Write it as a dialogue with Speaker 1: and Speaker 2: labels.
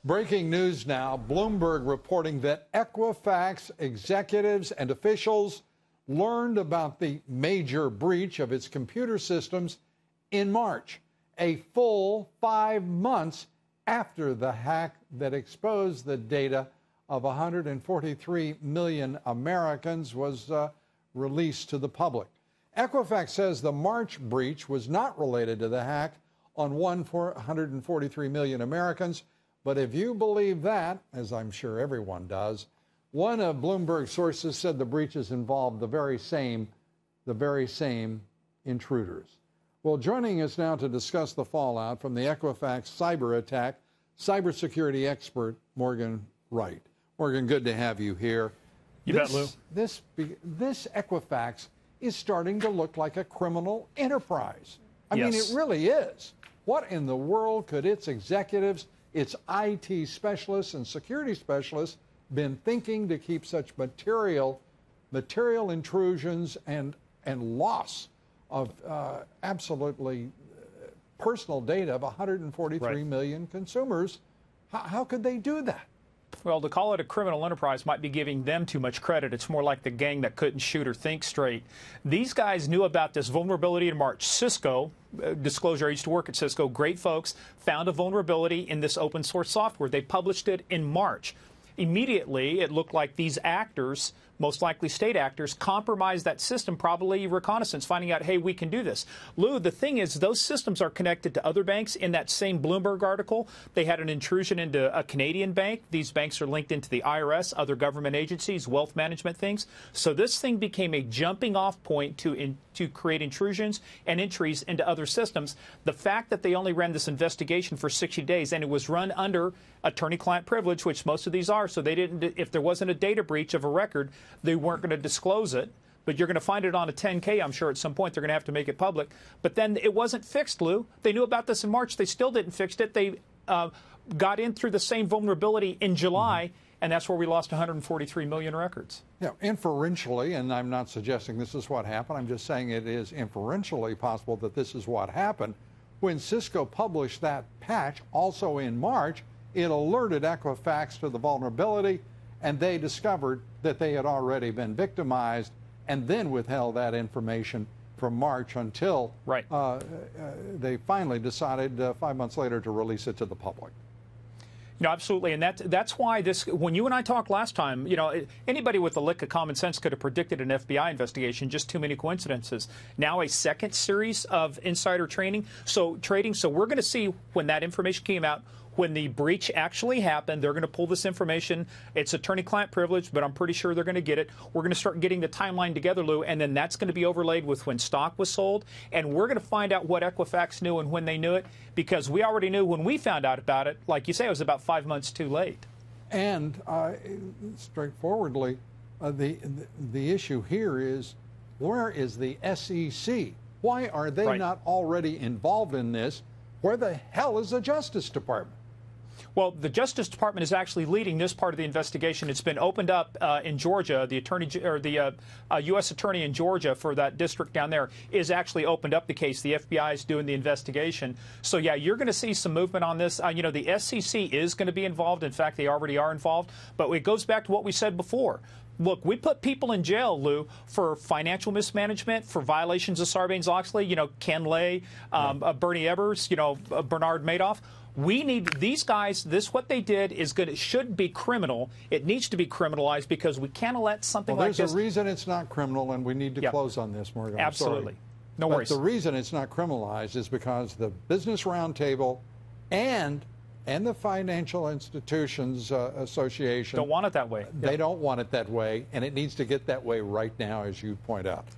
Speaker 1: Breaking news now. Bloomberg reporting that Equifax executives and officials learned about the major breach of its computer systems in March, a full 5 months after the hack that exposed the data of 143 million Americans was released to the public. Equifax says the March breach was not related to the hack on 143 million Americans. But if you believe that, as I'm sure everyone does, one of Bloomberg's sources said the breaches involved the very same intruders. Well, joining us now to discuss the fallout from the Equifax cyber attack, cybersecurity expert Morgan Wright. Morgan, good to have you here.
Speaker 2: You bet, Lou.
Speaker 1: This Equifax is starting to look like a criminal enterprise. I mean, it really is. What in the world could its executives, its IT specialists and security specialists been thinking to keep such material intrusions and loss of absolutely personal data of 143 million consumers? How could they do that?
Speaker 2: Well, to call it a criminal enterprise might be giving them too much credit. It's more like the gang that couldn't shoot or think straight. These guys knew about this vulnerability in March. Cisco, disclosure, I used to work at Cisco, great folks, found a vulnerability in this open source software. They published it in March. Immediately, it looked like these actors, most likely state actors, compromised that system, probably reconnaissance, finding out, hey, we can do this. Lou, the thing is, those systems are connected to other banks. In that same Bloomberg article, they had an intrusion into a Canadian bank. These banks are linked into the IRS, other government agencies, wealth management things. So this thing became a jumping off point to create intrusions and entries into other systems. The fact that they only ran this investigation for 60 days and it was run under attorney-client privilege, which most of these are, so they didn't, if there wasn't a data breach of a record, they weren't going to disclose it. But you're going to find it on a 10K, I'm sure at some point they're going to have to make it public. But then it wasn't fixed, Lou. They knew about this in March. They still didn't fix it. They got in through the same vulnerability in July, and that's where we lost 143 million records.
Speaker 1: Yeah, inferentially, and I'm not suggesting this is what happened, I'm just saying it is inferentially possible that this is what happened. When Cisco published that patch, also in March, it alerted Equifax to the vulnerability, and they discovered that they had already been victimized and then withheld that information from March until they finally decided 5 months later to release it to the public.
Speaker 2: No, absolutely, and that's why this. When you and I talked last time, you know, anybody with a lick of common sense could have predicted an FBI investigation. Just too many coincidences. Now a second series of insider trading. So we're going to see when that information came out. When the breach actually happened, they're going to pull this information. It's attorney-client privilege, but I'm pretty sure they're going to get it. We're going to start getting the timeline together, Lou, and then that's going to be overlaid with when stock was sold. And we're going to find out what Equifax knew and when they knew it, because we already knew when we found out about it. Like you say, it was about 5 months too late.
Speaker 1: And straightforwardly, the issue here is, where is the SEC? Why are they not already involved in this? Where the hell is the Justice Department?
Speaker 2: Well, the Justice Department is actually leading this part of the investigation. It's been opened up in Georgia. The U.S. attorney in Georgia for that district down there is actually opened up the case. The FBI is doing the investigation. So, yeah, you're going to see some movement on this. You know, the SEC is going to be involved. In fact, they already are involved. But it goes back to what we said before. Look, we put people in jail, Lou, for financial mismanagement, for violations of Sarbanes-Oxley, you know, Ken Lay, Bernie Ebbers, you know, Bernard Madoff. We need these guys. What they did is good. It should be criminal. It needs to be criminalized because we can't let something like this.
Speaker 1: There's a reason it's not criminal, and we need to close on this, Morgan.
Speaker 2: Absolutely. No worries.
Speaker 1: But the reason it's not criminalized is because the Business Roundtable and the Financial Institutions Association
Speaker 2: don't want it that way.
Speaker 1: They don't want it that way, and it needs to get that way right now, as you point out.